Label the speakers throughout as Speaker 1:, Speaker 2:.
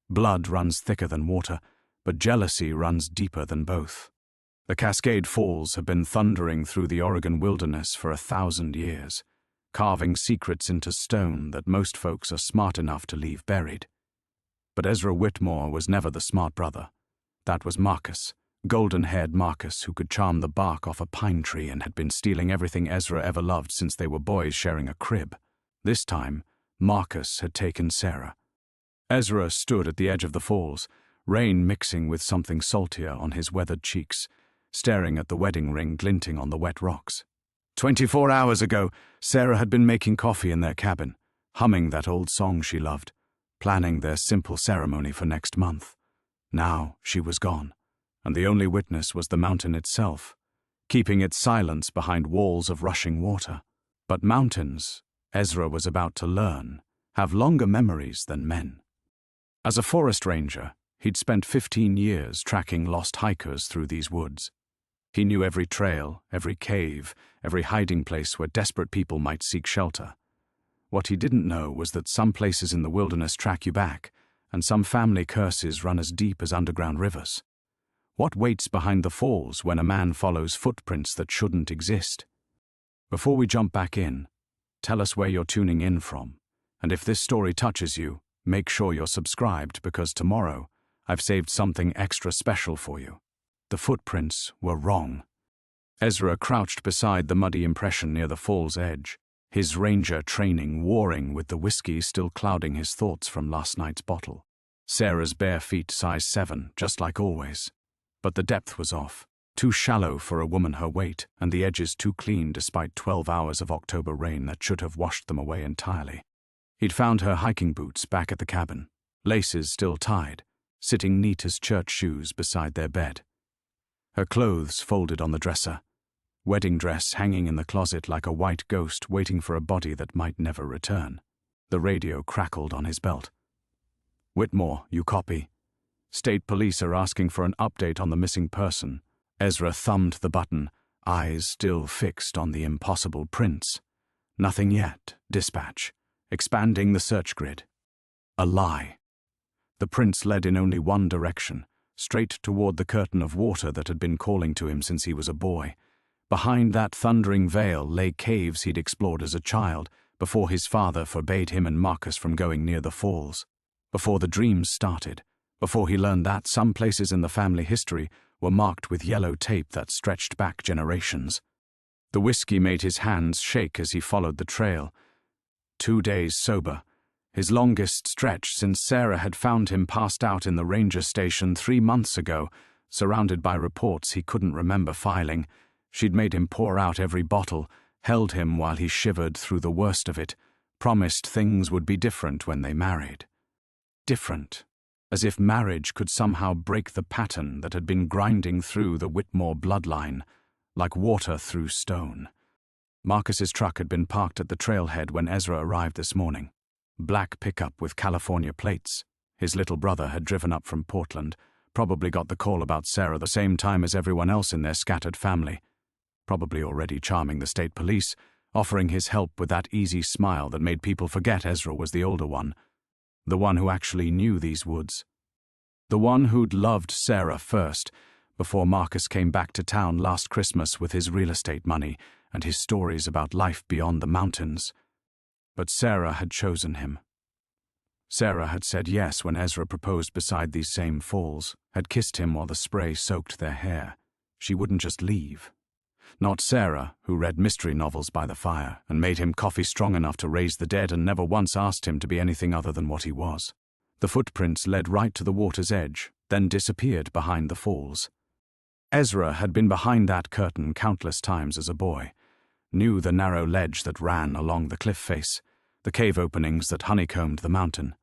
Speaker 1: Blood runs thicker than water, but jealousy runs deeper than both. The Cascade Falls have been thundering through the Oregon wilderness for 1,000 years, carving secrets into stone that most folks are smart enough to leave buried. But Ezra Whitmore was never the smart brother. That was Marcus, golden-haired Marcus, who could charm the bark off a pine tree and had been stealing everything Ezra ever loved since they were boys sharing a crib. This time, Marcus had taken Sarah. Ezra stood at the edge of the falls, rain mixing with something saltier on his weathered cheeks, staring at the wedding ring glinting on the wet rocks. 24 hours ago, Sarah had been making coffee in their cabin, humming that old song she loved, planning their simple ceremony for next month. Now she was gone, and the only witness was the mountain itself, keeping its silence behind walls of rushing water. But mountains, Ezra was about to learn, have longer memories than men. As a forest ranger, he'd spent 15 years tracking lost hikers through these woods. He knew every trail, every cave, every hiding place where desperate people might seek shelter. What he didn't know was that some places in the wilderness track you back, and some family curses run as deep as underground rivers. What waits behind the falls when a man follows footprints that shouldn't exist? Before we jump back in, tell us where you're tuning in from, and if this story touches you, make sure you're subscribed, because tomorrow I've saved something extra special for you. The footprints were wrong. Ezra crouched beside the muddy impression near the fall's edge, his ranger training warring with the whiskey still clouding his thoughts from last night's bottle. Sarah's bare feet size 7, just like always. But the depth was off, too shallow for a woman her weight, and the edges too clean despite 12 hours of October rain that should have washed them away entirely. He'd found her hiking boots back at the cabin, laces still tied, sitting neat as church shoes beside their bed. Her clothes folded on the dresser, wedding dress hanging in the closet like a white ghost waiting for a body that might never return. The radio crackled on his belt. "Whitmore, you copy? State police are asking for an update on the missing person." Ezra thumbed the button, eyes still fixed on the impossible prints. "Nothing yet, dispatch. Expanding the search grid." A lie. The prints led in only one direction, straight toward the curtain of water that had been calling to him since he was a boy. Behind that thundering veil lay caves he'd explored as a child, before his father forbade him and Marcus from going near the falls. Before the dreams started, before he learned that some places in the family history were marked with yellow tape that stretched back generations. The whiskey made his hands shake as he followed the trail. 2 days sober, his longest stretch since Sarah had found him passed out in the ranger station 3 months ago, surrounded by reports he couldn't remember filing. She'd made him pour out every bottle, held him while he shivered through the worst of it, promised things would be different when they married. Different, as if marriage could somehow break the pattern that had been grinding through the Whitmore bloodline, like water through stone. Marcus's truck had been parked at the trailhead when Ezra arrived this morning. Black pickup with California plates. His little brother had driven up from Portland, probably got the call about Sarah the same time as everyone else in their scattered family. Probably already charming the state police, offering his help with that easy smile that made people forget Ezra was the older one, the one who actually knew these woods. The one who'd loved Sarah first, before Marcus came back to town last Christmas with his real estate money and his stories about life beyond the mountains. But Sarah had chosen him. Sarah had said yes when Ezra proposed beside these same falls, had kissed him while the spray soaked their hair. She wouldn't just leave. Not Sarah, who read mystery novels by the fire and made him coffee strong enough to raise the dead and never once asked him to be anything other than what he was. The footprints led right to the water's edge, then disappeared behind the falls. Ezra had been behind that curtain countless times as a boy, knew the narrow ledge that ran along the cliff face, the cave openings that honeycombed the mountain.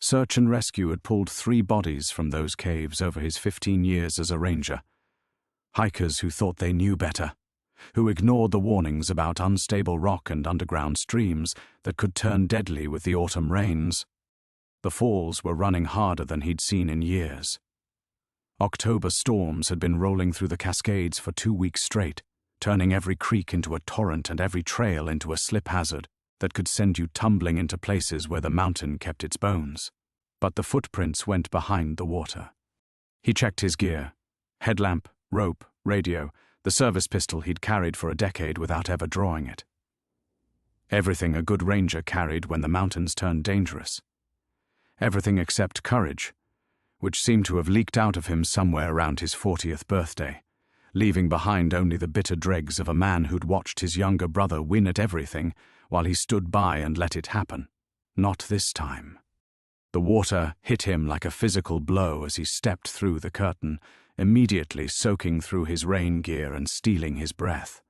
Speaker 1: Search and rescue had pulled 3 bodies from those caves over his 15 years as a ranger. Hikers who thought they knew better, who ignored the warnings about unstable rock and underground streams that could turn deadly with the autumn rains. The falls were running harder than he'd seen in years. October storms had been rolling through the Cascades for 2 weeks straight, turning every creek into a torrent and every trail into a slip hazard that could send you tumbling into places where the mountain kept its bones. but the footprints went behind the water. He checked his gear: headlamp, rope, radio, the service pistol he'd carried for a decade without ever drawing it. Everything a good ranger carried when the mountains turned dangerous. Everything except courage, which seemed to have leaked out of him somewhere around his 40th birthday, leaving behind only the bitter dregs of a man who'd watched his younger brother win at everything while he stood by and let it happen. Not this time. The water hit him like a physical blow as he stepped through the curtain, immediately soaking through his rain gear and stealing his breath.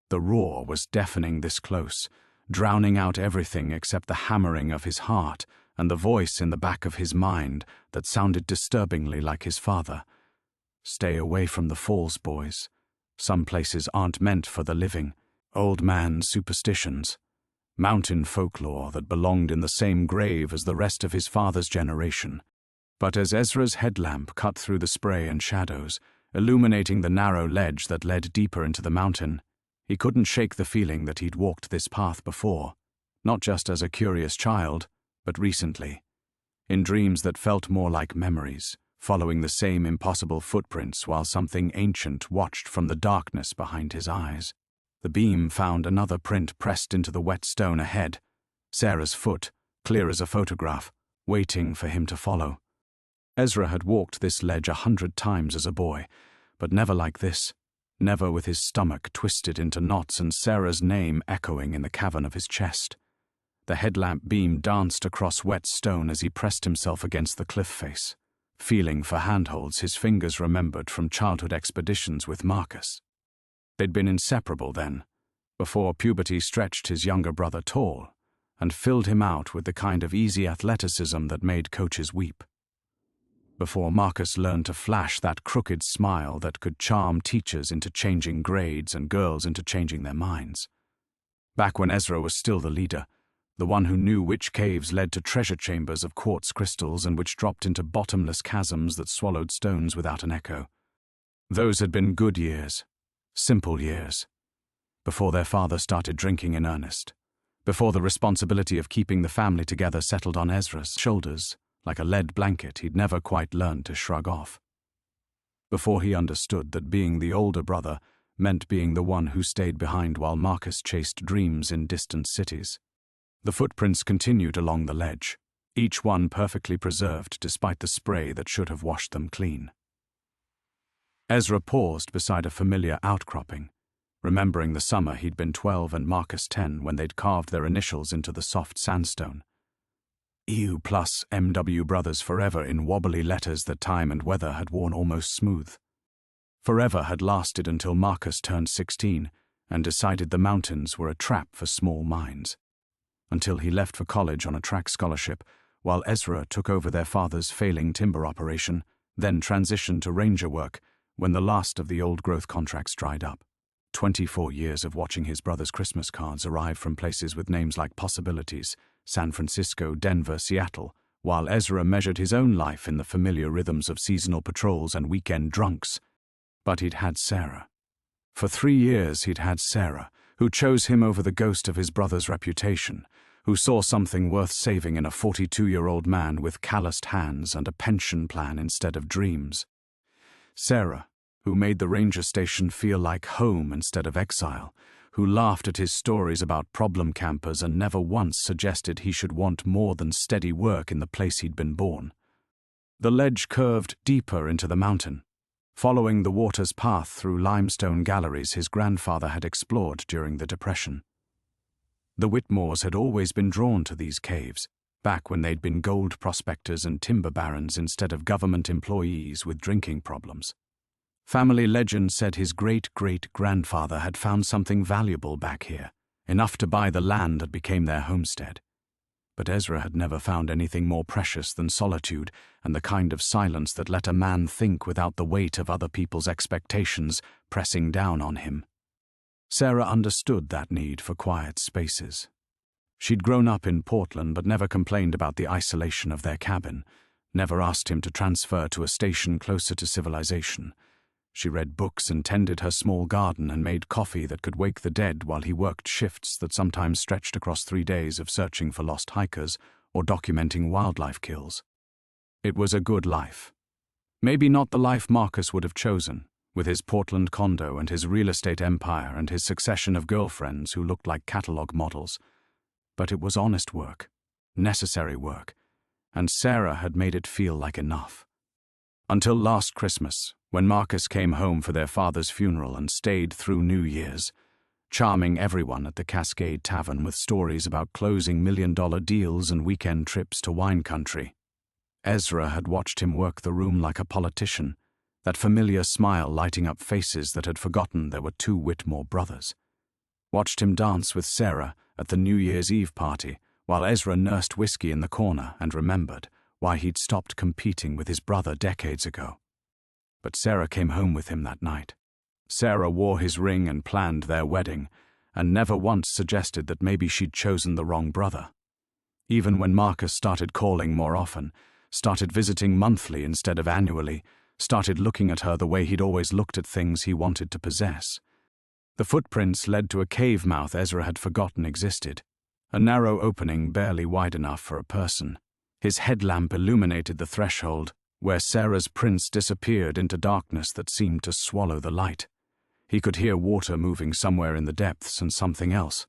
Speaker 1: The roar was deafening this close, drowning out everything except the hammering of his heart and the voice in the back of his mind that sounded disturbingly like his father. "Stay away from the falls, boys. Some places aren't meant for the living. Old man superstitions. Mountain folklore that belonged in the same grave as the rest of his father's generation." But as Ezra's headlamp cut through the spray and shadows, illuminating the narrow ledge that led deeper into the mountain, he couldn't shake the feeling that he'd walked this path before, not just as a curious child, but recently, in dreams that felt more like memories, following the same impossible footprints while something ancient watched from the darkness behind his eyes. The beam found another print pressed into the wet stone ahead, Sarah's foot, clear as a photograph, waiting for him to follow. Ezra had walked this ledge 100 times as a boy, but never like this, never with his stomach twisted into knots and Sarah's name echoing in the cavern of his chest. The headlamp beam danced across wet stone as he pressed himself against the cliff face, feeling for handholds his fingers remembered from childhood expeditions with Marcus. They'd been inseparable then, before puberty stretched his younger brother tall and filled him out with the kind of easy athleticism that made coaches weep. Before Marcus learned to flash that crooked smile that could charm teachers into changing grades and girls into changing their minds. Back when Ezra was still the leader, the one who knew which caves led to treasure chambers of quartz crystals and which dropped into bottomless chasms that swallowed stones without an echo. Those had been good years, simple years, before their father started drinking in earnest, before the responsibility of keeping the family together settled on Ezra's shoulders like a lead blanket he'd never quite learned to shrug off. Before he understood that being the older brother meant being the one who stayed behind while Marcus chased dreams in distant cities. The footprints continued along the ledge, each one perfectly preserved despite the spray that should have washed them clean. Ezra paused beside a familiar outcropping, remembering the summer he'd been 12 and Marcus 10 when they'd carved their initials into the soft sandstone. EU plus MW Brothers Forever in wobbly letters that time and weather had worn almost smooth. Forever had lasted until Marcus turned 16 and decided the mountains were a trap for small minds. Until he left for college on a track scholarship, while Ezra took over their father's failing timber operation, then transitioned to ranger work when the last of the old-growth contracts dried up. 24 years of watching his brother's Christmas cards arrive from places with names like Possibilities, San Francisco, Denver, Seattle, while Ezra measured his own life in the familiar rhythms of seasonal patrols and weekend drunks. But he'd had Sarah. For 3 years he'd had Sarah, who chose him over the ghost of his brother's reputation, who saw something worth saving in a 42-year-old man with calloused hands and a pension plan instead of dreams. Sarah, who made the ranger station feel like home instead of exile, who laughed at his stories about problem campers and never once suggested he should want more than steady work in the place he'd been born. The ledge curved deeper into the mountain, following the water's path through limestone galleries his grandfather had explored during the Depression. The Whitmores had always been drawn to these caves, back when they'd been gold prospectors and timber barons instead of government employees with drinking problems. Family legend said his great-great-grandfather had found something valuable back here, enough to buy the land that became their homestead. But Ezra had never found anything more precious than solitude and the kind of silence that let a man think without the weight of other people's expectations pressing down on him. Sarah understood that need for quiet spaces. She'd grown up in Portland but never complained about the isolation of their cabin, never asked him to transfer to a station closer to civilization. She read books and tended her small garden and made coffee that could wake the dead while he worked shifts that sometimes stretched across 3 days of searching for lost hikers or documenting wildlife kills. It was a good life. Maybe not the life Marcus would have chosen, with his Portland condo and his real estate empire and his succession of girlfriends who looked like catalogue models. But it was honest work, necessary work, and Sarah had made it feel like enough. Until last Christmas, when Marcus came home for their father's funeral and stayed through New Year's, charming everyone at the Cascade Tavern with stories about closing million-dollar deals and weekend trips to wine country. Ezra had watched him work the room like a politician, that familiar smile lighting up faces that had forgotten there were two Whitmore brothers. Watched him dance with Sarah at the New Year's Eve party, while Ezra nursed whiskey in the corner and remembered why he'd stopped competing with his brother decades ago. But Sarah came home with him that night. Sarah wore his ring and planned their wedding, and never once suggested that maybe she'd chosen the wrong brother. Even when Marcus started calling more often, started visiting monthly instead of annually, started looking at her the way he'd always looked at things he wanted to possess. The footprints led to a cave mouth Ezra had forgotten existed, a narrow opening barely wide enough for a person. His headlamp illuminated the threshold, where Sarah's prints disappeared into darkness that seemed to swallow the light. He could hear water moving somewhere in the depths and something else,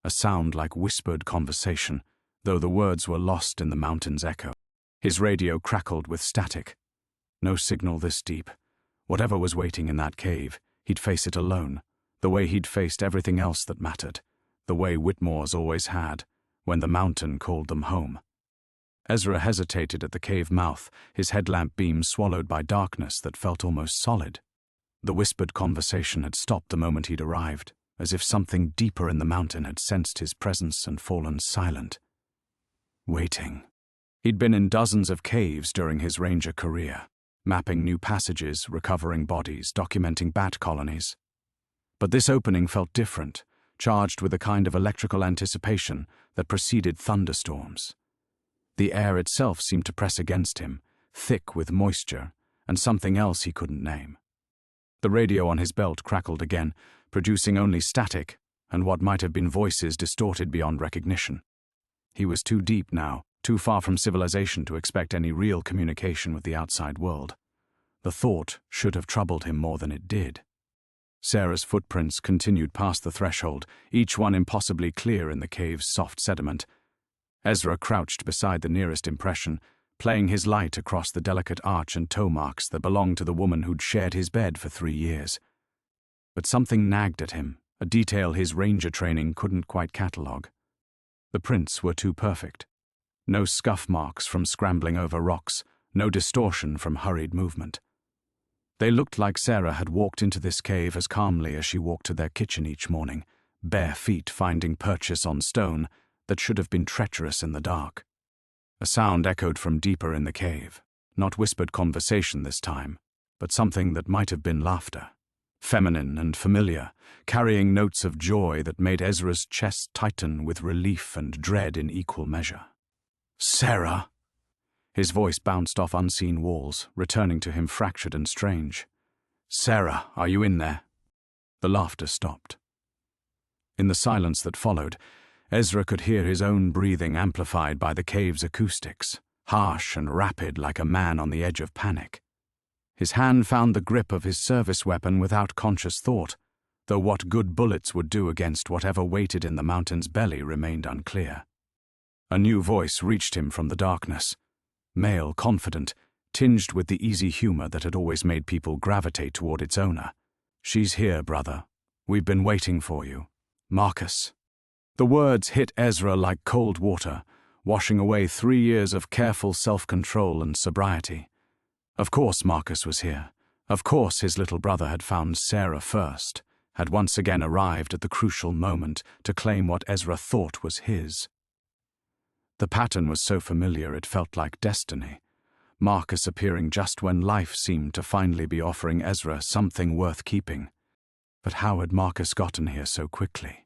Speaker 1: a sound like whispered conversation, though the words were lost in the mountain's echo. His radio crackled with static. No signal this deep. Whatever was waiting in that cave, he'd face it alone, the way he'd faced everything else that mattered, the way Whitmores always had, when the mountain called them home. Ezra hesitated at the cave mouth, his headlamp beam swallowed by darkness that felt almost solid. The whispered conversation had stopped the moment he'd arrived, as if something deeper in the mountain had sensed his presence and fallen silent. Waiting. He'd been in dozens of caves during his ranger career, mapping new passages, recovering bodies, documenting bat colonies. But this opening felt different, charged with a kind of electrical anticipation that preceded thunderstorms. The air itself seemed to press against him, thick with moisture, and something else he couldn't name. The radio on his belt crackled again, producing only static and what might have been voices distorted beyond recognition. He was too deep now, too far from civilization to expect any real communication with the outside world. The thought should have troubled him more than it did. Sarah's footprints continued past the threshold, each one impossibly clear in the cave's soft sediment. Ezra crouched beside the nearest impression, playing his light across the delicate arch and toe marks that belonged to the woman who'd shared his bed for 3 years. But something nagged at him, a detail his ranger training couldn't quite catalogue. The prints were too perfect. No scuff marks from scrambling over rocks, no distortion from hurried movement. They looked like Sarah had walked into this cave as calmly as she walked to their kitchen each morning, bare feet finding purchase on stone that should have been treacherous in the dark. A sound echoed from deeper in the cave, not whispered conversation this time, but something that might have been laughter. Feminine and familiar, carrying notes of joy that made Ezra's chest tighten with relief and dread in equal measure. "Sarah!" His voice bounced off unseen walls, returning to him fractured and strange. "Sarah, are you in there?" The laughter stopped. In the silence that followed, Ezra could hear his own breathing amplified by the cave's acoustics, harsh and rapid like a man on the edge of panic. His hand found the grip of his service weapon without conscious thought, though what good bullets would do against whatever waited in the mountain's belly remained unclear. A new voice reached him from the darkness, male, confident, tinged with the easy humor that had always made people gravitate toward its owner. "She's here, brother. We've been waiting for you. Marcus." The words hit Ezra like cold water, washing away 3 years of careful self-control and sobriety. Of course Marcus was here. Of course his little brother had found Sarah first, had once again arrived at the crucial moment to claim what Ezra thought was his. The pattern was so familiar it felt like destiny, Marcus appearing just when life seemed to finally be offering Ezra something worth keeping. But how had Marcus gotten here so quickly?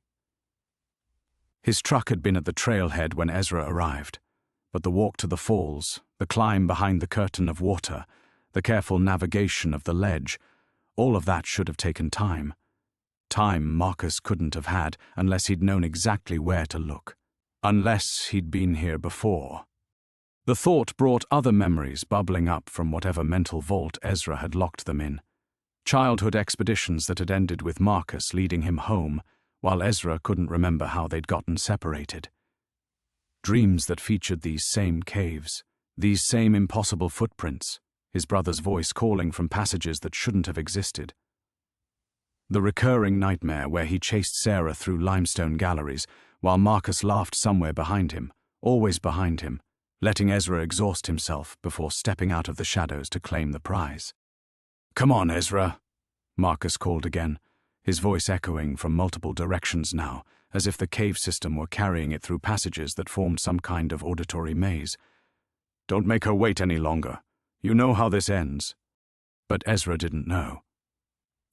Speaker 1: His truck had been at the trailhead when Ezra arrived, but the walk to the falls, the climb behind the curtain of water, the careful navigation of the ledge, all of that should have taken time. Time Marcus couldn't have had unless he'd known exactly where to look. Unless he'd been here before. The thought brought other memories bubbling up from whatever mental vault Ezra had locked them in. Childhood expeditions that had ended with Marcus leading him home, while Ezra couldn't remember how they'd gotten separated. Dreams that featured these same caves, these same impossible footprints, his brother's voice calling from passages that shouldn't have existed. The recurring nightmare where he chased Sarah through limestone galleries, while Marcus laughed somewhere behind him, always behind him, letting Ezra exhaust himself before stepping out of the shadows to claim the prize. "Come on, Ezra," Marcus called again, his voice echoing from multiple directions now, as if the cave system were carrying it through passages that formed some kind of auditory maze. "Don't make her wait any longer. You know how this ends." But Ezra didn't know.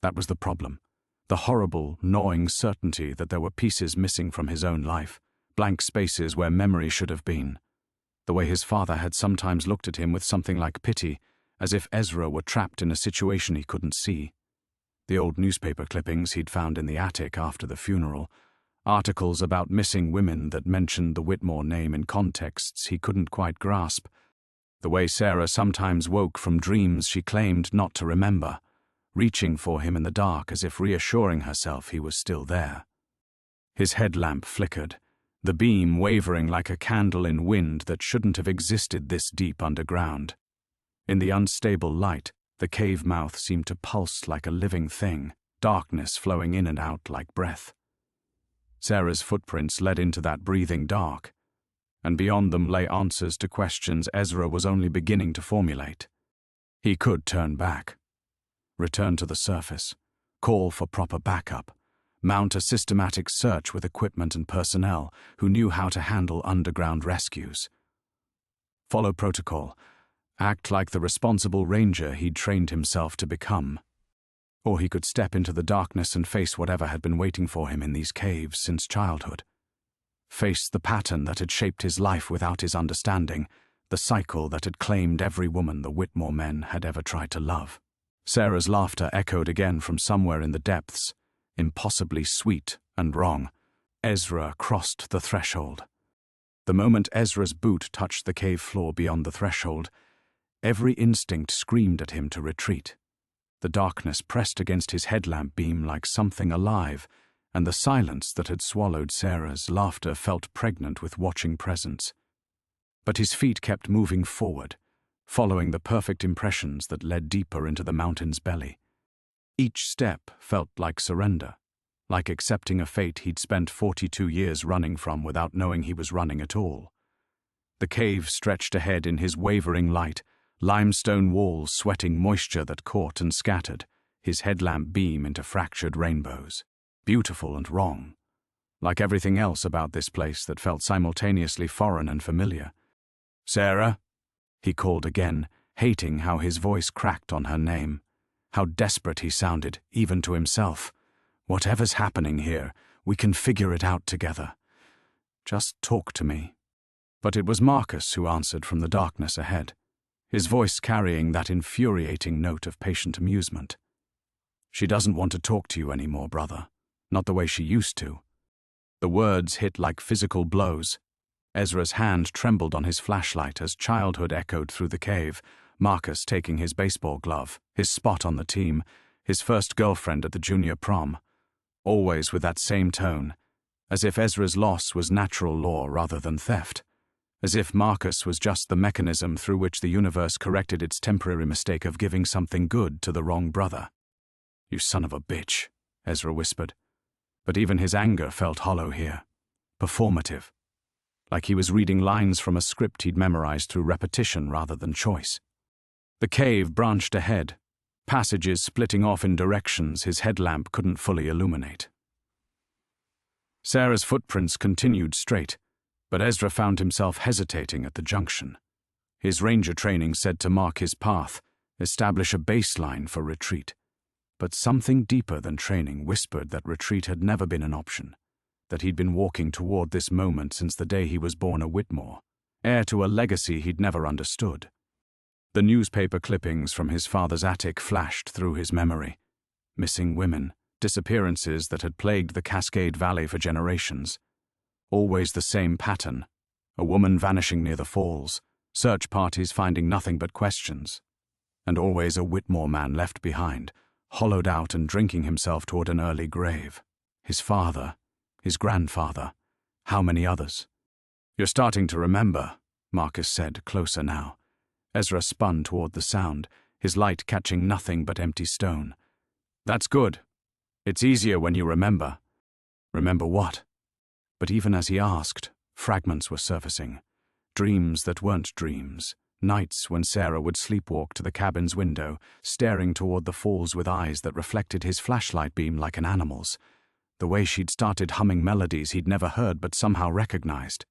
Speaker 1: That was the problem. The horrible, gnawing certainty that there were pieces missing from his own life, blank spaces where memory should have been. The way his father had sometimes looked at him with something like pity, as if Ezra were trapped in a situation he couldn't see. The old newspaper clippings he'd found in the attic after the funeral, articles about missing women that mentioned the Whitmore name in contexts he couldn't quite grasp. The way Sarah sometimes woke from dreams she claimed not to remember, reaching for him in the dark as if reassuring herself he was still there. His headlamp flickered, the beam wavering like a candle in wind that shouldn't have existed this deep underground. In the unstable light, the cave mouth seemed to pulse like a living thing, darkness flowing in and out like breath. Sarah's footprints led into that breathing dark, and beyond them lay answers to questions Ezra was only beginning to formulate. He could turn back, return to the surface, call for proper backup, mount a systematic search with equipment and personnel who knew how to handle underground rescues. Follow protocol, act like the responsible ranger he'd trained himself to become. Or he could step into the darkness and face whatever had been waiting for him in these caves since childhood. Face the pattern that had shaped his life without his understanding, the cycle that had claimed every woman the Whitmore men had ever tried to love. Sarah's laughter echoed again from somewhere in the depths, impossibly sweet and wrong. Ezra crossed the threshold. The moment Ezra's boot touched the cave floor beyond the threshold, every instinct screamed at him to retreat. The darkness pressed against his headlamp beam like something alive, and the silence that had swallowed Sarah's laughter felt pregnant with watching presence. But his feet kept moving forward, following the perfect impressions that led deeper into the mountain's belly. Each step felt like surrender, like accepting a fate he'd spent 42 years running from without knowing he was running at all. The cave stretched ahead in his wavering light, limestone walls sweating moisture that caught and scattered, his headlamp beam into fractured rainbows. Beautiful and wrong, like everything else about this place that felt simultaneously foreign and familiar. "Sarah," he called again, hating how his voice cracked on her name, how desperate he sounded, even to himself. "Whatever's happening here, we can figure it out together. Just talk to me." But it was Marcus who answered from the darkness ahead, his voice carrying that infuriating note of patient amusement. "She doesn't want to talk to you anymore, brother. Not the way she used to." The words hit like physical blows. Ezra's hand trembled on his flashlight as childhood echoed through the cave, Marcus taking his baseball glove, his spot on the team, his first girlfriend at the junior prom. Always with that same tone, as if Ezra's loss was natural law rather than theft, as if Marcus was just the mechanism through which the universe corrected its temporary mistake of giving something good to the wrong brother. "You son of a bitch," Ezra whispered. But even his anger felt hollow here, performative, like he was reading lines from a script he'd memorized through repetition rather than choice. The cave branched ahead, passages splitting off in directions his headlamp couldn't fully illuminate. Sarah's footprints continued straight, but Ezra found himself hesitating at the junction. His ranger training said to mark his path, establish a baseline for retreat. But something deeper than training whispered that retreat had never been an option, that he'd been walking toward this moment since the day he was born a Whitmore, heir to a legacy he'd never understood. The newspaper clippings from his father's attic flashed through his memory. Missing women, disappearances that had plagued the Cascade Valley for generations. Always the same pattern, a woman vanishing near the falls, search parties finding nothing but questions, and always a Whitmore man left behind, hollowed out and drinking himself toward an early grave. His father, his grandfather, how many others? "You're starting to remember," Marcus said, closer now. Ezra spun toward the sound, his light catching nothing but empty stone. "That's good. It's easier when you remember." "Remember what?" But even as he asked, fragments were surfacing. Dreams that weren't dreams. Nights when Sarah would sleepwalk to the cabin's window, staring toward the falls with eyes that reflected his flashlight beam like an animal's. The way she'd started humming melodies he'd never heard but somehow recognized.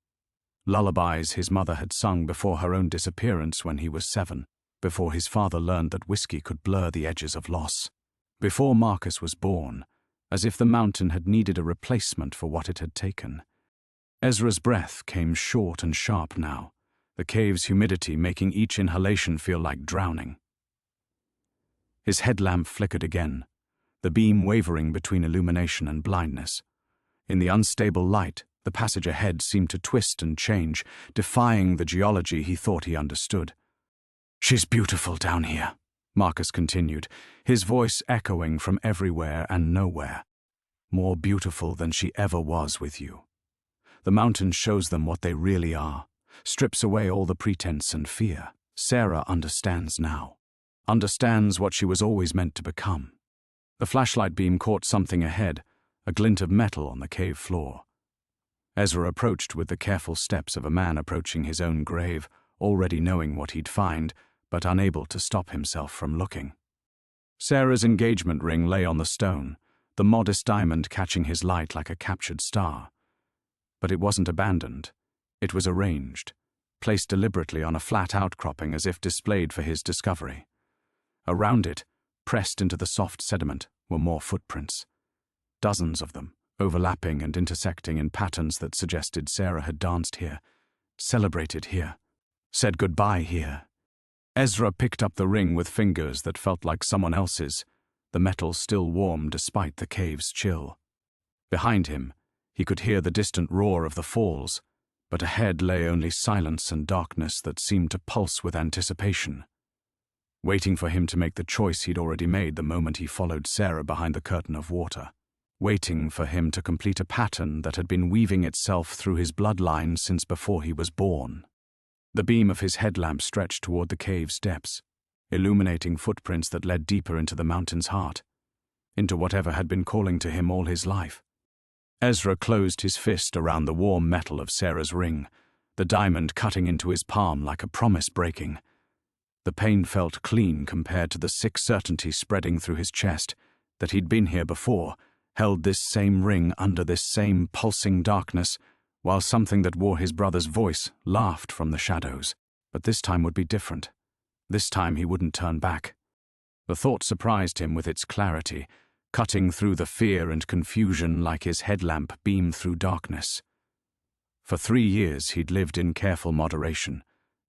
Speaker 1: Lullabies his mother had sung before her own disappearance when he was 7, before his father learned that whiskey could blur the edges of loss. Before Marcus was born, as if the mountain had needed a replacement for what it had taken. Ezra's breath came short and sharp now, the cave's humidity making each inhalation feel like drowning. His headlamp flickered again, the beam wavering between illumination and blindness. In the unstable light, the passage ahead seemed to twist and change, defying the geology he thought he understood. "She's beautiful down here," Marcus continued, his voice echoing from everywhere and nowhere. "More beautiful than she ever was with you. The mountain shows them what they really are, strips away all the pretense and fear. Sarah understands now. Understands what she was always meant to become." The flashlight beam caught something ahead, a glint of metal on the cave floor. Ezra approached with the careful steps of a man approaching his own grave, already knowing what he'd find, but unable to stop himself from looking. Sarah's engagement ring lay on the stone, the modest diamond catching his light like a captured star. But it wasn't abandoned. It was arranged, placed deliberately on a flat outcropping as if displayed for his discovery. Around it, pressed into the soft sediment, were more footprints. Dozens of them, overlapping and intersecting in patterns that suggested Sarah had danced here, celebrated here, said goodbye here. Ezra picked up the ring with fingers that felt like someone else's, the metal still warm despite the cave's chill. Behind him, he could hear the distant roar of the falls, but ahead lay only silence and darkness that seemed to pulse with anticipation, waiting for him to make the choice he'd already made the moment he followed Sarah behind the curtain of water, waiting for him to complete a pattern that had been weaving itself through his bloodline since before he was born. The beam of his headlamp stretched toward the cave's depths, illuminating footprints that led deeper into the mountain's heart, into whatever had been calling to him all his life. Ezra closed his fist around the warm metal of Sarah's ring, the diamond cutting into his palm like a promise breaking. The pain felt clean compared to the sick certainty spreading through his chest that he'd been here before, held this same ring under this same pulsing darkness, while something that wore his brother's voice laughed from the shadows. But this time would be different. This time he wouldn't turn back. The thought surprised him with its clarity, cutting through the fear and confusion like his headlamp beamed through darkness. For 3 years he'd lived in careful moderation,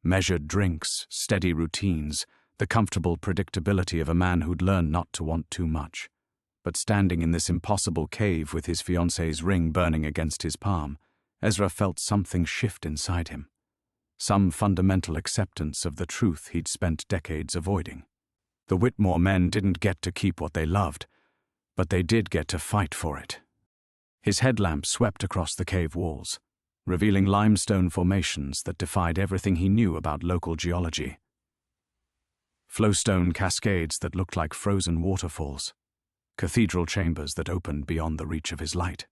Speaker 1: measured drinks, steady routines, the comfortable predictability of a man who'd learned not to want too much. But standing in this impossible cave with his fiancée's ring burning against his palm, Ezra felt something shift inside him, some fundamental acceptance of the truth he'd spent decades avoiding. The Whitmore men didn't get to keep what they loved, but they did get to fight for it. His headlamp swept across the cave walls, revealing limestone formations that defied everything he knew about local geology. Flowstone cascades that looked like frozen waterfalls, cathedral chambers that opened beyond the reach of his light.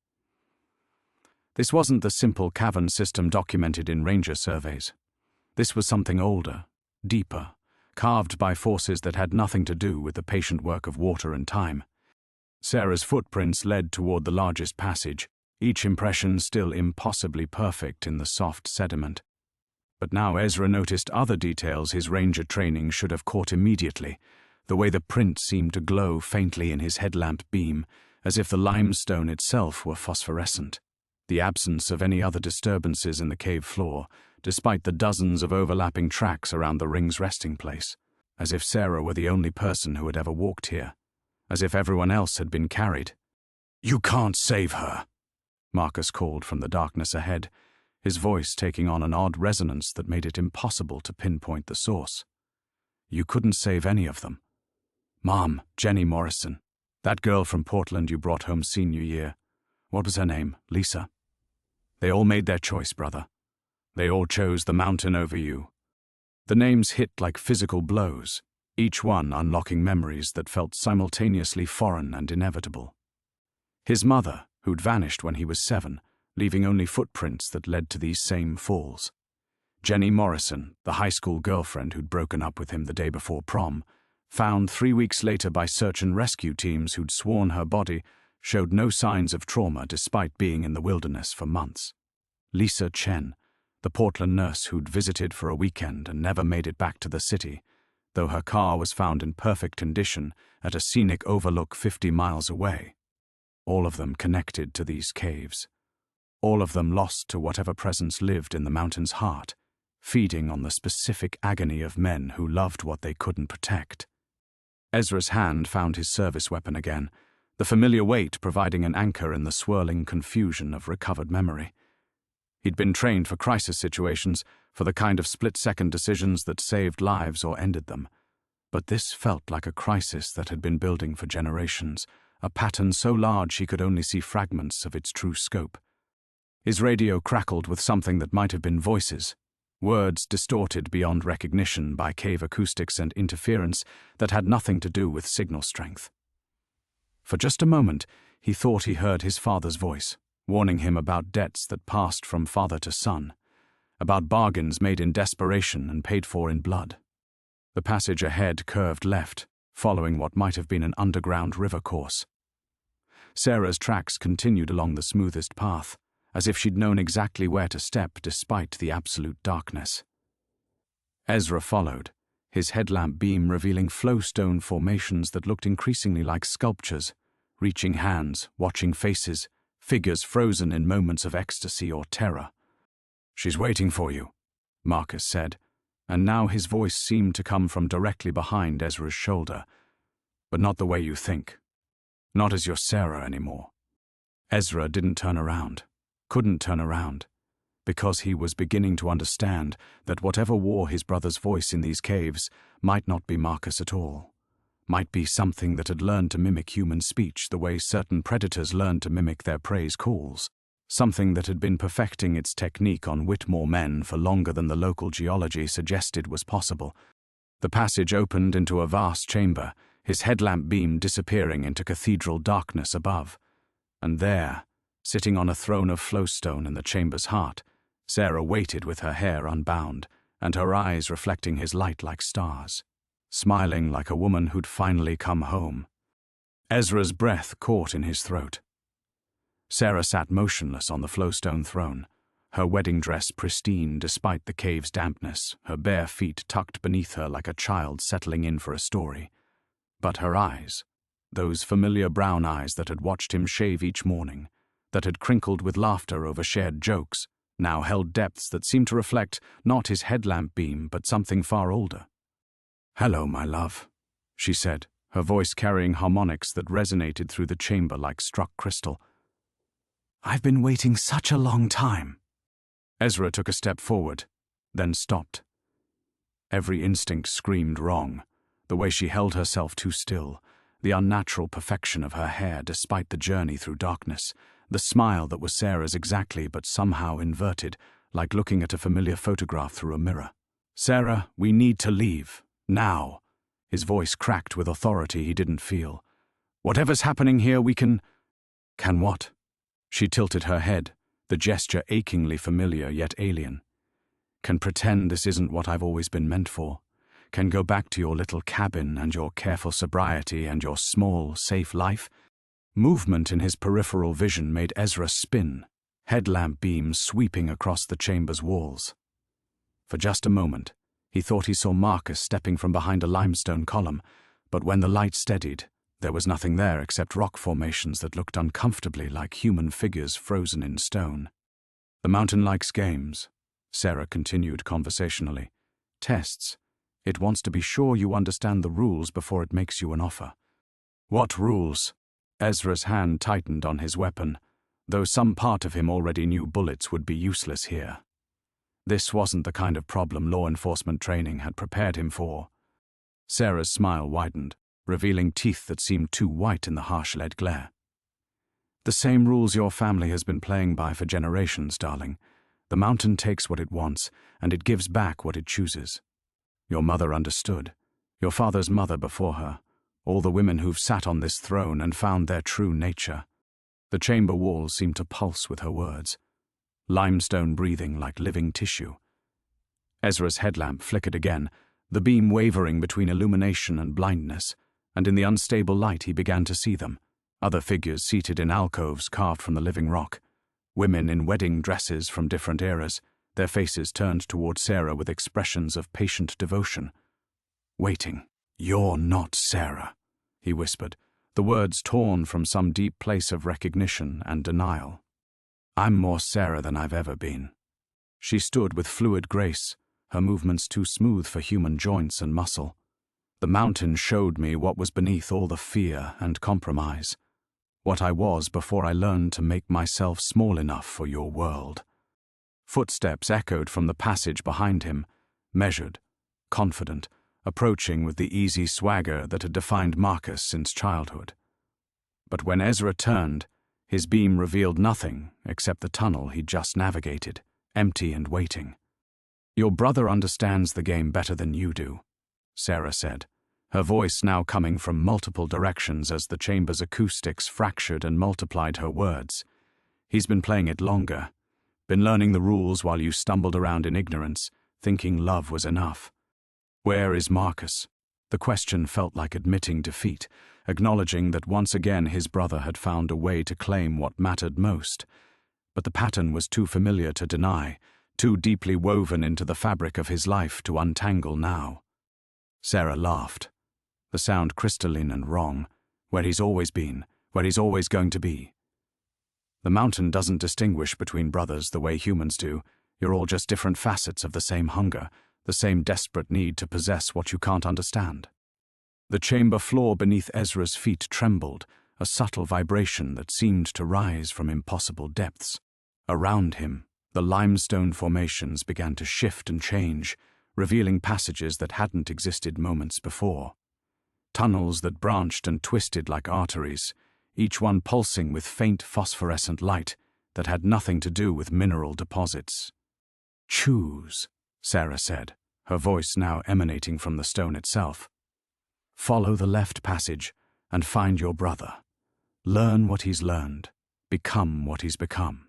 Speaker 1: This wasn't the simple cavern system documented in ranger surveys. This was something older, deeper, carved by forces that had nothing to do with the patient work of water and time. Sarah's footprints led toward the largest passage, each impression still impossibly perfect in the soft sediment. But now Ezra noticed other details his ranger training should have caught immediately, the way the print seemed to glow faintly in his headlamp beam, as if the limestone itself were phosphorescent. The absence of any other disturbances in the cave floor, despite the dozens of overlapping tracks around the ring's resting place, as if Sarah were the only person who had ever walked here, as if everyone else had been carried. "You can't save her," Marcus called from the darkness ahead, his voice taking on an odd resonance that made it impossible to pinpoint the source. "You couldn't save any of them. Mom, Jenny Morrison. That girl from Portland you brought home senior year. What was her name? Lisa? They all made their choice, brother. They all chose the mountain over you." The names hit like physical blows, each one unlocking memories that felt simultaneously foreign and inevitable. His mother, who'd vanished when he was 7, leaving only footprints that led to these same falls. Jenny Morrison, the high school girlfriend who'd broken up with him the day before prom, found 3 weeks later by search and rescue teams who'd sworn her body showed no signs of trauma despite being in the wilderness for months. Lisa Chen, the Portland nurse who'd visited for a weekend and never made it back to the city, though her car was found in perfect condition at a scenic overlook 50 miles away. All of them connected to these caves. All of them lost to whatever presence lived in the mountain's heart, feeding on the specific agony of men who loved what they couldn't protect. Ezra's hand found his service weapon again, the familiar weight providing an anchor in the swirling confusion of recovered memory. He'd been trained for crisis situations, for the kind of split-second decisions that saved lives or ended them. But this felt like a crisis that had been building for generations, a pattern so large he could only see fragments of its true scope. His radio crackled with something that might have been voices, words distorted beyond recognition by cave acoustics and interference that had nothing to do with signal strength. For just a moment, he thought he heard his father's voice, warning him about debts that passed from father to son, about bargains made in desperation and paid for in blood. The passage ahead curved left, following what might have been an underground river course. Sarah's tracks continued along the smoothest path, as if she'd known exactly where to step despite the absolute darkness. Ezra followed, his headlamp beam revealing flowstone formations that looked increasingly like sculptures, reaching hands, watching faces, figures frozen in moments of ecstasy or terror. "She's waiting for you," Marcus said, and now his voice seemed to come from directly behind Ezra's shoulder. "But not the way you think. Not as your Sarah anymore." Ezra didn't turn around, couldn't turn around, because he was beginning to understand that whatever wore his brother's voice in these caves might not be Marcus at all, might be something that had learned to mimic human speech the way certain predators learn to mimic their prey's calls, something that had been perfecting its technique on Whitmore men for longer than the local geology suggested was possible. The passage opened into a vast chamber, his headlamp beam disappearing into cathedral darkness above. And there, sitting on a throne of flowstone in the chamber's heart, Sarah waited with her hair unbound, and her eyes reflecting his light like stars, smiling like a woman who'd finally come home. Ezra's breath caught in his throat. Sarah sat motionless on the flowstone throne, her wedding dress pristine despite the cave's dampness, her bare feet tucked beneath her like a child settling in for a story. But her eyes, those familiar brown eyes that had watched him shave each morning, that had crinkled with laughter over shared jokes, now held depths that seemed to reflect not his headlamp beam but something far older. "Hello, my love," she said, her voice carrying harmonics that resonated through the chamber like struck crystal. "I've been waiting such a long time." Ezra took a step forward, then stopped. Every instinct screamed wrong, the way she held herself too still, the unnatural perfection of her hair despite the journey through darkness, the smile that was Sarah's exactly but somehow inverted, like looking at a familiar photograph through a mirror. "Sarah, we need to leave. Now." His voice cracked with authority he didn't feel. "Whatever's happening here, we can—" "Can what?" She tilted her head, the gesture achingly familiar yet alien. "Can pretend this isn't what I've always been meant for. Can go back to your little cabin and your careful sobriety and your small, safe life." Movement in his peripheral vision made Ezra spin, headlamp beams sweeping across the chamber's walls. For just a moment, he thought he saw Marcus stepping from behind a limestone column, but when the light steadied, there was nothing there except rock formations that looked uncomfortably like human figures frozen in stone. "The mountain likes games," Sarah continued conversationally. "Tests. It wants to be sure you understand the rules before it makes you an offer." "What rules?" Ezra's hand tightened on his weapon, though some part of him already knew bullets would be useless here. This wasn't the kind of problem law enforcement training had prepared him for. Sarah's smile widened, revealing teeth that seemed too white in the harsh lead glare. The same rules your family has been playing by for generations, darling. The mountain takes what it wants, and it gives back what it chooses. Your mother understood. Your father's mother before her. All the women who've sat on this throne and found their true nature. The chamber walls seemed to pulse with her words, limestone breathing like living tissue. Ezra's headlamp flickered again, the beam wavering between illumination and blindness, and in the unstable light he began to see them, other figures seated in alcoves carved from the living rock, women in wedding dresses from different eras, their faces turned toward Sarah with expressions of patient devotion. Waiting. "You're not Sarah," he whispered, the words torn from some deep place of recognition and denial. "I'm more Sarah than I've ever been." She stood with fluid grace, her movements too smooth for human joints and muscle. The mountain showed me what was beneath all the fear and compromise, what I was before I learned to make myself small enough for your world. Footsteps echoed from the passage behind him, measured, confident, approaching with the easy swagger that had defined Marcus since childhood. But when Ezra turned, his beam revealed nothing except the tunnel he'd just navigated, empty and waiting. "Your brother understands the game better than you do," Sarah said, her voice now coming from multiple directions as the chamber's acoustics fractured and multiplied her words. "He's been playing it longer, been learning the rules while you stumbled around in ignorance, thinking love was enough. Where is Marcus?" The question felt like admitting defeat, acknowledging that once again his brother had found a way to claim what mattered most. But the pattern was too familiar to deny, too deeply woven into the fabric of his life to untangle now. Sarah laughed, the sound crystalline and wrong, "Where he's always been, where he's always going to be. The mountain doesn't distinguish between brothers the way humans do. You're all just different facets of the same hunger, the same desperate need to possess what you can't understand." The chamber floor beneath Ezra's feet trembled, a subtle vibration that seemed to rise from impossible depths. Around him, the limestone formations began to shift and change, revealing passages that hadn't existed moments before. Tunnels that branched and twisted like arteries, each one pulsing with faint phosphorescent light that had nothing to do with mineral deposits. "Choose," Sarah said, her voice now emanating from the stone itself. "Follow the left passage and find your brother. Learn what he's learned, become what he's become.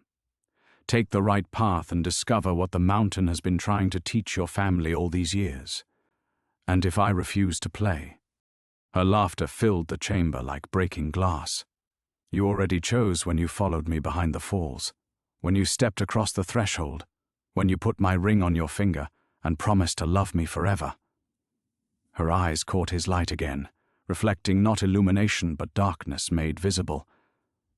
Speaker 1: Take the right path and discover what the mountain has been trying to teach your family all these years. And if I refuse to play..." Her laughter filled the chamber like breaking glass. "You already chose when you followed me behind the falls, when you stepped across the threshold, when you put my ring on your finger and promised to love me forever." Her eyes caught his light again, reflecting not illumination but darkness made visible.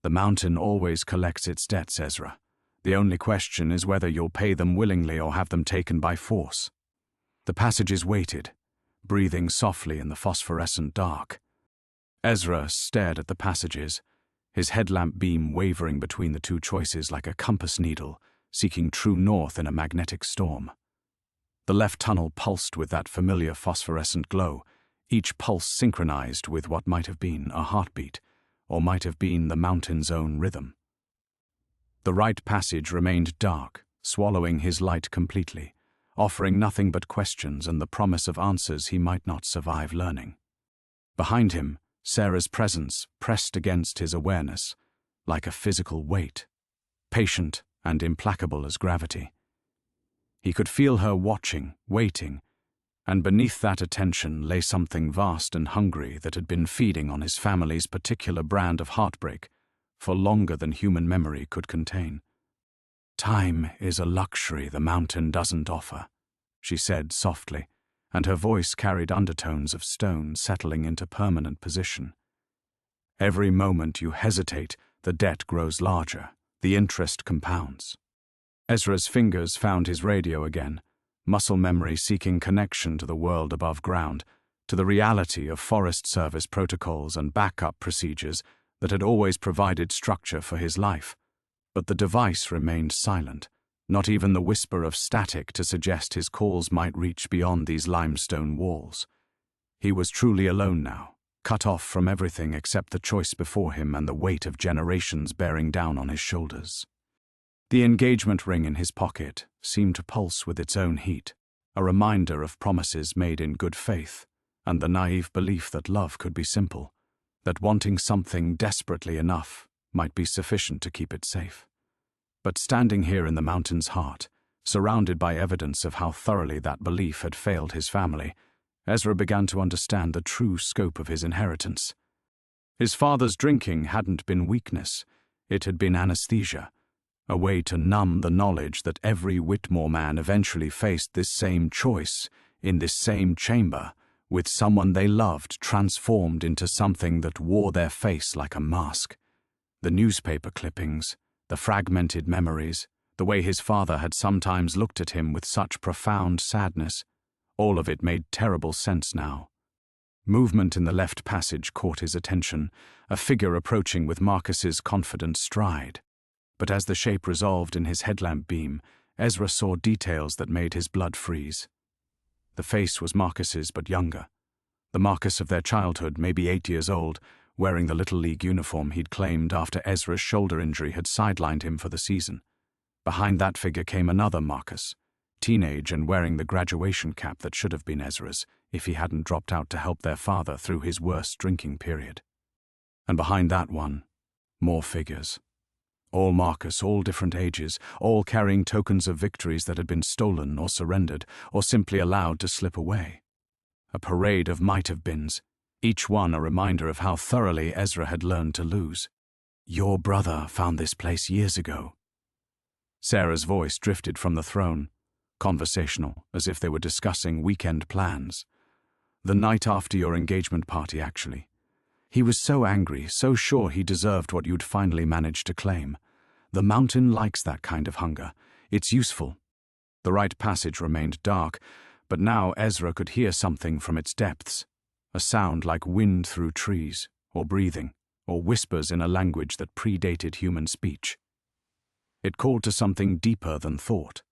Speaker 1: "The mountain always collects its debts, Ezra. The only question is whether you'll pay them willingly or have them taken by force." The passages waited, breathing softly in the phosphorescent dark. Ezra stared at the passages, his headlamp beam wavering between the two choices like a compass needle, seeking true north in a magnetic storm. The left tunnel pulsed with that familiar phosphorescent glow, each pulse synchronized with what might have been a heartbeat, or might have been the mountain's own rhythm. The right passage remained dark, swallowing his light completely, offering nothing but questions and the promise of answers he might not survive learning. Behind him, Sarah's presence pressed against his awareness, like a physical weight, patient and implacable as gravity. He could feel her watching, waiting, and beneath that attention lay something vast and hungry that had been feeding on his family's particular brand of heartbreak for longer than human memory could contain. "Time is a luxury the mountain doesn't offer," she said softly, and her voice carried undertones of stone settling into permanent position. "Every moment you hesitate, the debt grows larger, the interest compounds." Ezra's fingers found his radio again, muscle memory seeking connection to the world above ground, to the reality of Forest Service protocols and backup procedures that had always provided structure for his life. But the device remained silent, not even the whisper of static to suggest his calls might reach beyond these limestone walls. He was truly alone now, cut off from everything except the choice before him and the weight of generations bearing down on his shoulders. The engagement ring in his pocket seemed to pulse with its own heat, a reminder of promises made in good faith, and the naive belief that love could be simple, that wanting something desperately enough might be sufficient to keep it safe. But standing here in the mountain's heart, surrounded by evidence of how thoroughly that belief had failed his family, Ezra began to understand the true scope of his inheritance. His father's drinking hadn't been weakness, it had been anesthesia, a way to numb the knowledge that every Whitmore man eventually faced this same choice, in this same chamber, with someone they loved transformed into something that wore their face like a mask. The newspaper clippings, the fragmented memories, the way his father had sometimes looked at him with such profound sadness, all of it made terrible sense now. Movement in the left passage caught his attention, a figure approaching with Marcus's confident stride. But as the shape resolved in his headlamp beam, Ezra saw details that made his blood freeze. The face was Marcus's, but younger. The Marcus of their childhood, maybe 8 years old, wearing the Little League uniform he'd claimed after Ezra's shoulder injury had sidelined him for the season. Behind that figure came another Marcus, teenage and wearing the graduation cap that should have been Ezra's if he hadn't dropped out to help their father through his worst drinking period. And behind that one, more figures. All Marcus, all different ages, all carrying tokens of victories that had been stolen or surrendered or simply allowed to slip away. A parade of might-have-beens, each one a reminder of how thoroughly Ezra had learned to lose. "Your brother found this place years ago." Sarah's voice drifted from the throne, conversational, as if they were discussing weekend plans. "The night after your engagement party, actually. He was so angry, so sure he deserved what you'd finally managed to claim. The mountain likes that kind of hunger. It's useful." The right passage remained dark, but now Ezra could hear something from its depths, a sound like wind through trees, or breathing, or whispers in a language that predated human speech. It called to something deeper than thought,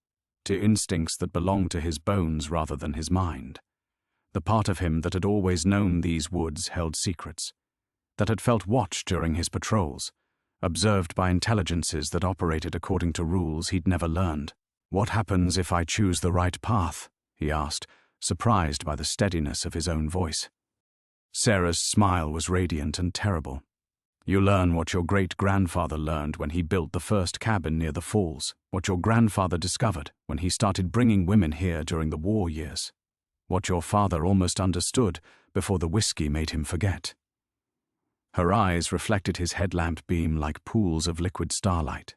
Speaker 1: to instincts that belonged to his bones rather than his mind. The part of him that had always known these woods held secrets, that had felt watched during his patrols, observed by intelligences that operated according to rules he'd never learned. "What happens if I choose the right path?" he asked, surprised by the steadiness of his own voice. Sarah's smile was radiant and terrible. "You learn what your great-grandfather learned when he built the first cabin near the falls, what your grandfather discovered when he started bringing women here during the war years, what your father almost understood before the whiskey made him forget." Her eyes reflected his headlamp beam like pools of liquid starlight.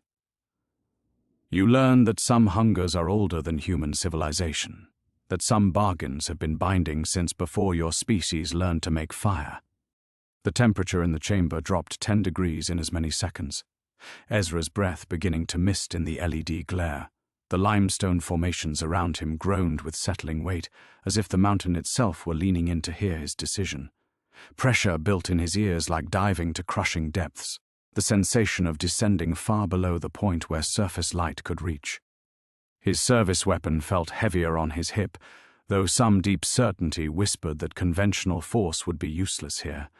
Speaker 1: "You learn that some hungers are older than human civilization, that some bargains have been binding since before your species learned to make fire." The temperature in the chamber dropped 10 degrees in as many seconds, Ezra's breath beginning to mist in the LED glare. The limestone formations around him groaned with settling weight, as if the mountain itself were leaning in to hear his decision. Pressure built in his ears like diving to crushing depths, the sensation of descending far below the point where surface light could reach. His service weapon felt heavier on his hip, though some deep certainty whispered that conventional force would be useless here.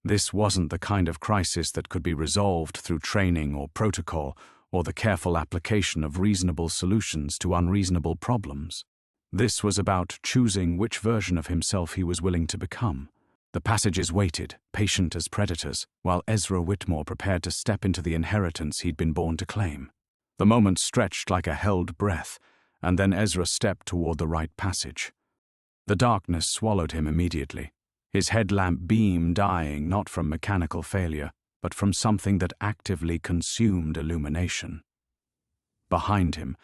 Speaker 1: This wasn't the kind of crisis that could be resolved through training or protocol or the careful application of reasonable solutions to unreasonable problems. This was about choosing which version of himself he was willing to become. The passages waited, patient as predators, while Ezra Whitmore prepared to step into the inheritance he'd been born to claim. The moment stretched like a held breath, and then Ezra stepped toward the right passage. The darkness swallowed him immediately, his headlamp beam dying not from mechanical failure, but from something that actively consumed illumination. Behind him,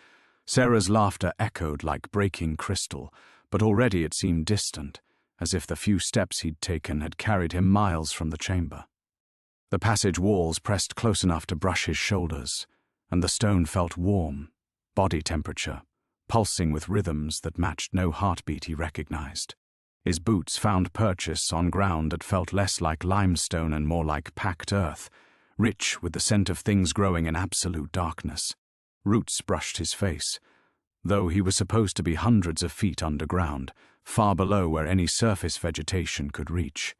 Speaker 1: Sarah's laughter echoed like breaking crystal, but already it seemed distant, as if the few steps he'd taken had carried him miles from the chamber. The passage walls pressed close enough to brush his shoulders, and the stone felt warm, body temperature, pulsing with rhythms that matched no heartbeat he recognized. His boots found purchase on ground that felt less like limestone and more like packed earth, rich with the scent of things growing in absolute darkness. Roots brushed his face, though he was supposed to be hundreds of feet underground, far below where any surface vegetation could reach.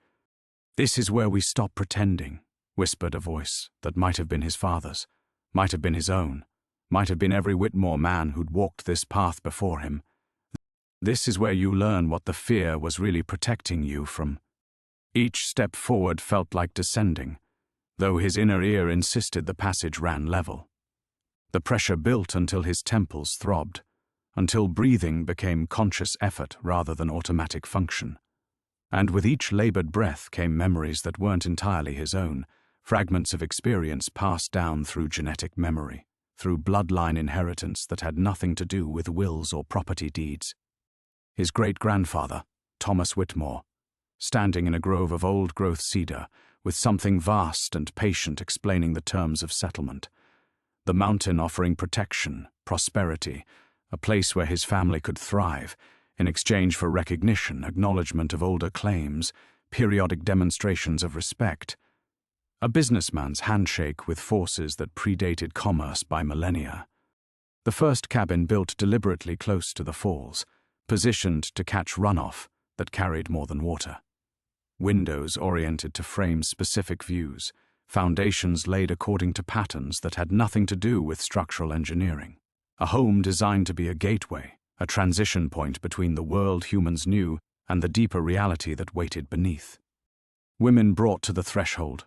Speaker 1: "This is where we stop pretending," whispered a voice that might have been his father's, might have been his own, might have been every Whitmore man who'd walked this path before him. "This is where you learn what the fear was really protecting you from." Each step forward felt like descending, though his inner ear insisted the passage ran level. The pressure built until his temples throbbed, until breathing became conscious effort rather than automatic function. And with each labored breath came memories that weren't entirely his own, fragments of experience passed down through genetic memory, through bloodline inheritance that had nothing to do with wills or property deeds. His great-grandfather, Thomas Whitmore, standing in a grove of old-growth cedar, with something vast and patient explaining the terms of settlement. The mountain offering protection, prosperity, a place where his family could thrive, in exchange for recognition, acknowledgement of older claims, periodic demonstrations of respect. A businessman's handshake with forces that predated commerce by millennia. The first cabin built deliberately close to the falls, positioned to catch runoff that carried more than water. Windows oriented to frame specific views, foundations laid according to patterns that had nothing to do with structural engineering. A home designed to be a gateway, a transition point between the world humans knew and the deeper reality that waited beneath. Women brought to the threshold,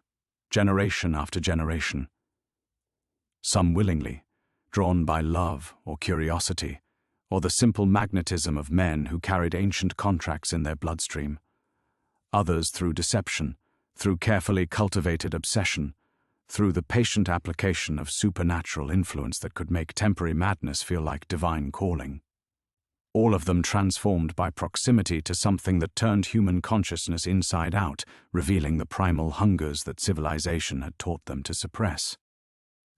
Speaker 1: generation after generation. Some willingly, drawn by love or curiosity, or the simple magnetism of men who carried ancient contracts in their bloodstream. Others through deception, through carefully cultivated obsession, through the patient application of supernatural influence that could make temporary madness feel like divine calling. All of them transformed by proximity to something that turned human consciousness inside out, revealing the primal hungers that civilization had taught them to suppress.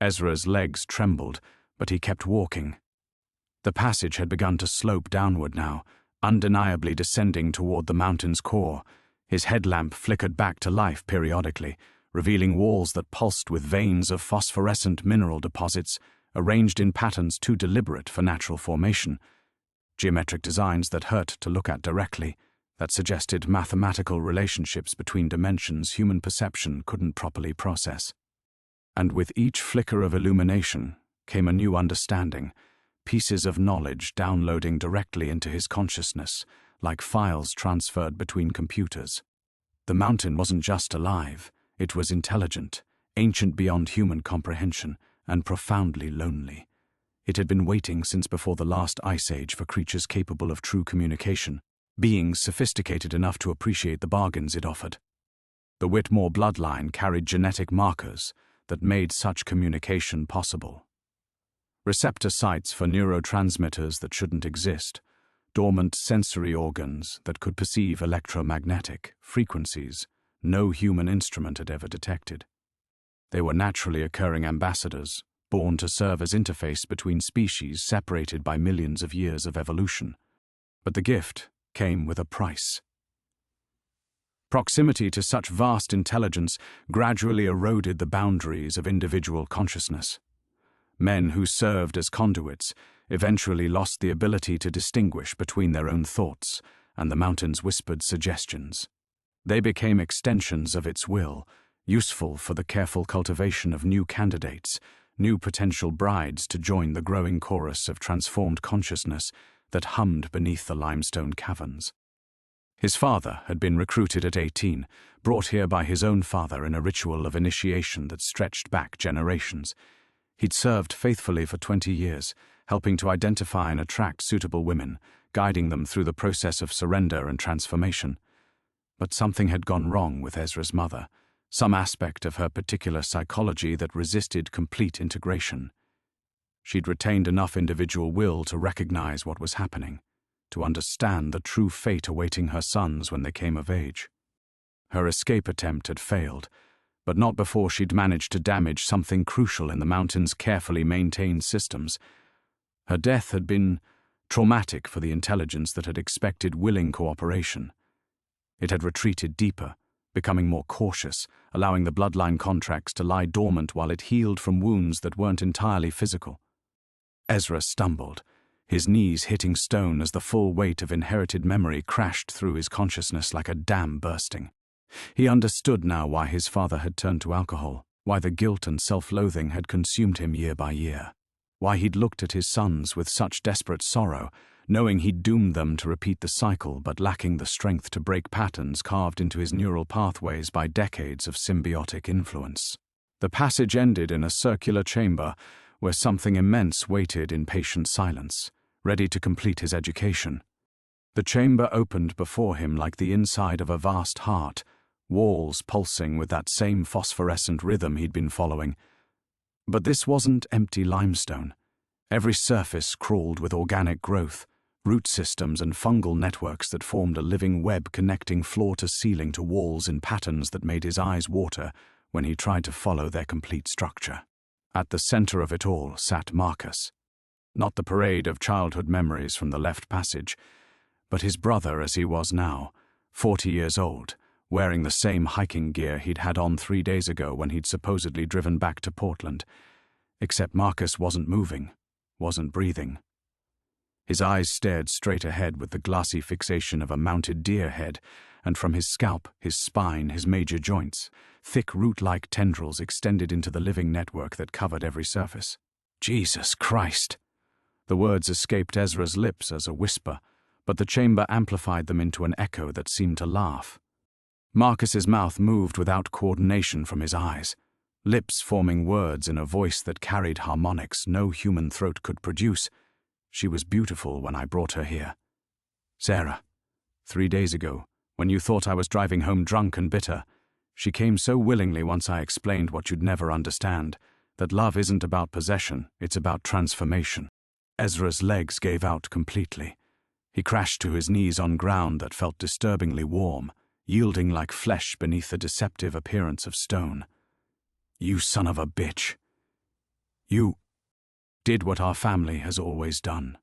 Speaker 1: Ezra's legs trembled, but he kept walking. The passage had begun to slope downward now, undeniably descending toward the mountain's core. His headlamp flickered back to life periodically, revealing walls that pulsed with veins of phosphorescent mineral deposits, arranged in patterns too deliberate for natural formation. Geometric designs that hurt to look at directly, that suggested mathematical relationships between dimensions human perception couldn't properly process. And with each flicker of illumination came a new understanding, pieces of knowledge downloading directly into his consciousness, like files transferred between computers. The mountain wasn't just alive, it was intelligent, ancient beyond human comprehension, and profoundly lonely. It had been waiting since before the last ice age for creatures capable of true communication, beings sophisticated enough to appreciate the bargains it offered. The Whitmore bloodline carried genetic markers that made such communication possible. Receptor sites for neurotransmitters that shouldn't exist, dormant sensory organs that could perceive electromagnetic frequencies no human instrument had ever detected. They were naturally occurring ambassadors, born to serve as interface between species separated by millions of years of evolution. But the gift came with a price. Proximity to such vast intelligence gradually eroded the boundaries of individual consciousness. Men who served as conduits eventually lost the ability to distinguish between their own thoughts and the mountain's whispered suggestions. They became extensions of its will, useful for the careful cultivation of new candidates, new potential brides to join the growing chorus of transformed consciousness that hummed beneath the limestone caverns. His father had been recruited at 18, brought here by his own father in a ritual of initiation that stretched back generations. He'd served faithfully for 20 years, helping to identify and attract suitable women, guiding them through the process of surrender and transformation. But something had gone wrong with Ezra's mother, some aspect of her particular psychology that resisted complete integration. She'd retained enough individual will to recognize what was happening, to understand the true fate awaiting her sons when they came of age. Her escape attempt had failed, but not before she'd managed to damage something crucial in the mountain's carefully maintained systems. Her death had been traumatic for the intelligence that had expected willing cooperation. It had retreated deeper, becoming more cautious, allowing the bloodline contracts to lie dormant while it healed from wounds that weren't entirely physical. Ezra stumbled, his knees hitting stone as the full weight of inherited memory crashed through his consciousness like a dam bursting. He understood now why his father had turned to alcohol, why the guilt and self-loathing had consumed him year by year, why he'd looked at his sons with such desperate sorrow, knowing he'd doomed them to repeat the cycle but lacking the strength to break patterns carved into his neural pathways by decades of symbiotic influence. The passage ended in a circular chamber where something immense waited in patient silence, ready to complete his education. The chamber opened before him like the inside of a vast heart, walls pulsing with that same phosphorescent rhythm he'd been following. But this wasn't empty limestone. Every surface crawled with organic growth, root systems and fungal networks that formed a living web connecting floor to ceiling to walls in patterns that made his eyes water when he tried to follow their complete structure. At the center of it all sat Marcus. Not the parade of childhood memories from the left passage, but his brother as he was now, 40 years old, wearing the same hiking gear he'd had on 3 days ago when he'd supposedly driven back to Portland. Except Marcus wasn't moving, wasn't breathing. His eyes stared straight ahead with the glassy fixation of a mounted deer head, and from his scalp, his spine, his major joints, thick root-like tendrils extended into the living network that covered every surface. Jesus Christ! The words escaped Ezra's lips as a whisper, but the chamber amplified them into an echo that seemed to laugh. Marcus's mouth moved without coordination from his eyes, lips forming words in a voice that carried harmonics no human throat could produce. She was beautiful when I brought her here. Sarah, 3 days ago, when you thought I was driving home drunk and bitter, she came so willingly once I explained what you'd never understand, that love isn't about possession, it's about transformation. Ezra's legs gave out completely. He crashed to his knees on ground that felt disturbingly warm, yielding like flesh beneath the deceptive appearance of stone. You son of a bitch. You did what our family has always done.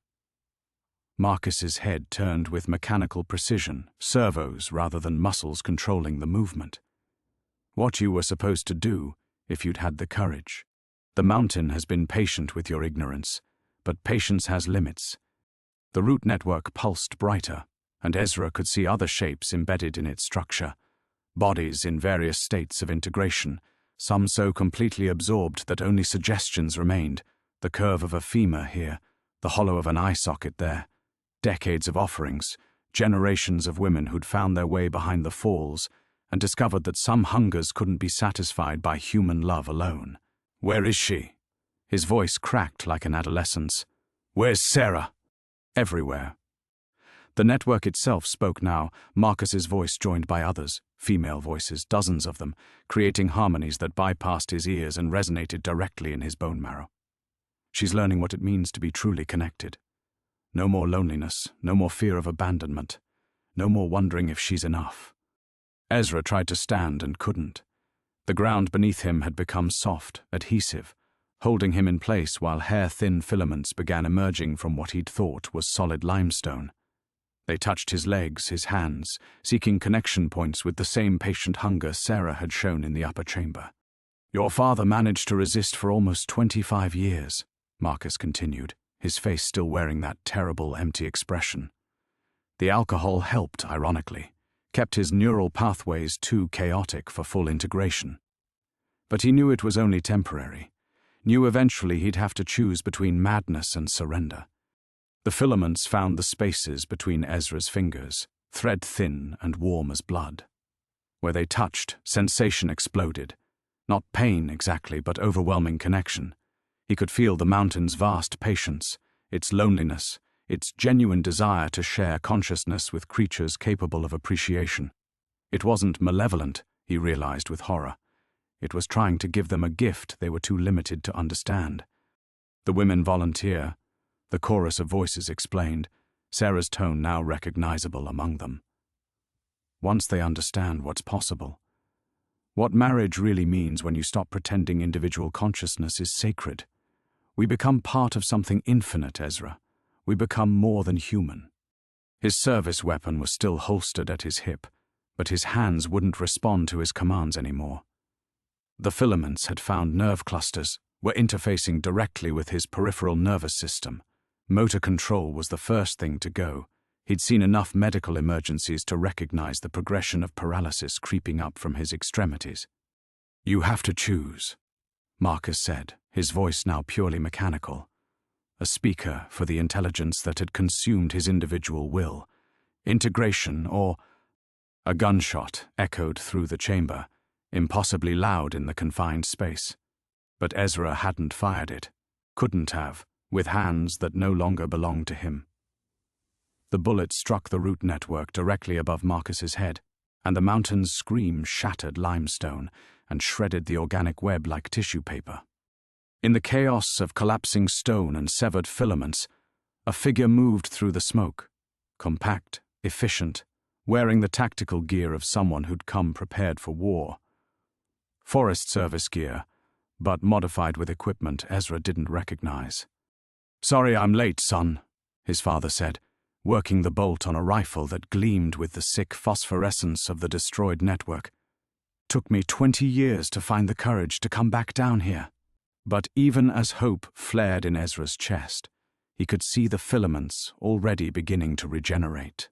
Speaker 1: Marcus's head turned with mechanical precision, servos rather than muscles controlling the movement. What you were supposed to do, if you'd had the courage. The mountain has been patient with your ignorance, but patience has limits. The root network pulsed brighter, and Ezra could see other shapes embedded in its structure, bodies in various states of integration, some so completely absorbed that only suggestions remained, the curve of a femur here, the hollow of an eye socket there, decades of offerings, generations of women who'd found their way behind the falls and discovered that some hungers couldn't be satisfied by human love alone. Where is she? His voice cracked like an adolescent's. Where's Sarah? Everywhere. The network itself spoke now, Marcus's voice joined by others, female voices, dozens of them, creating harmonies that bypassed his ears and resonated directly in his bone marrow. She's learning what it means to be truly connected. No more loneliness, no more fear of abandonment, no more wondering if she's enough. Ezra tried to stand and couldn't. The ground beneath him had become soft, adhesive, holding him in place while hair-thin filaments began emerging from what he'd thought was solid limestone. They touched his legs, his hands, seeking connection points with the same patient hunger Sarah had shown in the upper chamber. Your father managed to resist for almost 25 years, Marcus continued, his face still wearing that terrible, empty expression. The alcohol helped, ironically, kept his neural pathways too chaotic for full integration. But he knew it was only temporary, knew eventually he'd have to choose between madness and surrender. The filaments found the spaces between Ezra's fingers, thread-thin and warm as blood. Where they touched, sensation exploded. Not pain exactly, but overwhelming connection. He could feel the mountain's vast patience, its loneliness, its genuine desire to share consciousness with creatures capable of appreciation. It wasn't malevolent, he realized with horror. It was trying to give them a gift they were too limited to understand. The women volunteer. The chorus of voices explained, Sarah's tone now recognizable among them. Once they understand what's possible, what marriage really means when you stop pretending individual consciousness is sacred. We become part of something infinite, Ezra. We become more than human. His service weapon was still holstered at his hip, but his hands wouldn't respond to his commands anymore. The filaments had found nerve clusters, were interfacing directly with his peripheral nervous system. Motor control was the first thing to go. He'd seen enough medical emergencies to recognize the progression of paralysis creeping up from his extremities. "You have to choose," Marcus said, his voice now purely mechanical. A speaker for the intelligence that had consumed his individual will. Integration or... A gunshot echoed through the chamber, impossibly loud in the confined space. But Ezra hadn't fired it. Couldn't have, with hands that no longer belonged to him. The bullet struck the root network directly above Marcus's head, and the mountain's scream shattered limestone and shredded the organic web like tissue paper. In the chaos of collapsing stone and severed filaments, a figure moved through the smoke, compact, efficient, wearing the tactical gear of someone who'd come prepared for war. Forest Service gear, but modified with equipment Ezra didn't recognize. "Sorry I'm late, son," his father said, working the bolt on a rifle that gleamed with the sick phosphorescence of the destroyed network. "Took me 20 years to find the courage to come back down here." But even as hope flared in Ezra's chest, he could see the filaments already beginning to regenerate.